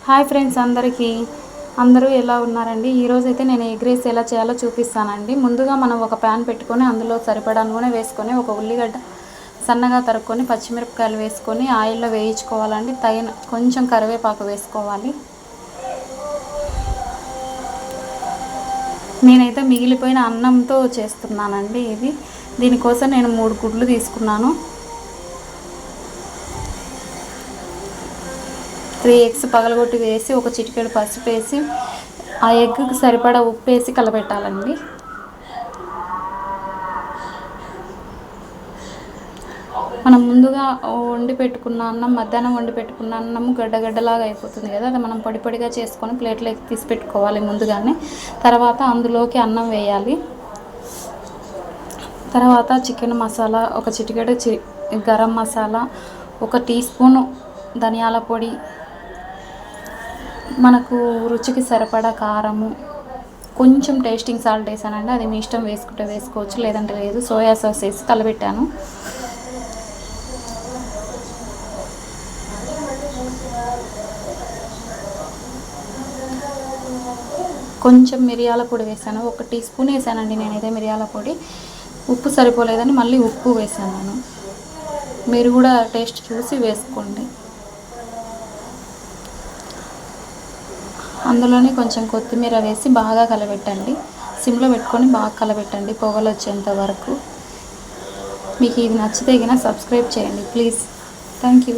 Hi friends, అందరూ ఎలా ఉన్నారండి? ఈరోజు అయితే నేను ఎగ్ రైస్ ఎలా చేయాలో చూపిస్తానండి. ముందుగా మనం ఒక ప్యాన్ పెట్టుకొని అందులో సరిపడా నూనె వేసుకొని ఒక ఉల్లిగడ్డ సన్నగా తరుక్కొని పచ్చిమిరపకాయలు వేసుకొని ఆయిల్లో వేయించుకోవాలండి. తగిన కొంచెం కరివేపాకు వేసుకోవాలి. నేనైతే మిగిలిపోయిన అన్నంతో చేస్తున్నానండి. దీనికోసం నేను 3 గుడ్లు తీసుకున్నాను. 3 ఎగ్స్ పగలగొట్టి వేసి ఒక చిటికెడు పసుపు వేసి ఆ ఎగ్కి సరిపడా ఉప్పు వేసి కలబెట్టాలండి. మనం ముందుగా వండి పెట్టుకున్న అన్నం, మధ్యాహ్నం వండి పెట్టుకున్న అన్నము గడ్డగడ్డలాగా అయిపోతుంది కదా, అది మనం పొడి పొడిగా చేసుకొని ప్లేట్లోకి తీసి పెట్టుకోవాలి ముందుగానే. తర్వాత అందులోకి అన్నం వేయాలి. తర్వాత చికెన్ మసాలా, ఒక చిటికెడు గరం మసాలా, 1 టీ స్పూను ధనియాల పొడి, మనకు రుచికి సరిపడా కారము, కొంచెం టేస్టింగ్ సాల్ట్ వేసానండి. అది మీ ఇష్టం, వేసుకుంటే వేసుకోవచ్చు, లేదంటే లేదు. సోయా సాస్ వేసి కలబెట్టాను. కొంచెం మిరియాల పొడి వేసాను, 1 టీ స్పూన్ వేసానండి నేనైతే మిరియాల పొడి. ఉప్పు సరిపోలేదని మళ్ళీ ఉప్పు వేసాను. మీరు కూడా టేస్ట్ చూసి వేసుకోండి. అందులోనే కొంచెం కొత్తిమీర వేసి బాగా కలబెట్టండి. సిమ్లో పెట్టుకొని బాగా కలబెట్టండి పొగలు వచ్చేంత వరకు. మీకు ఇది నచ్చితే సబ్స్క్రైబ్ చేయండి ప్లీజ్. Thank you.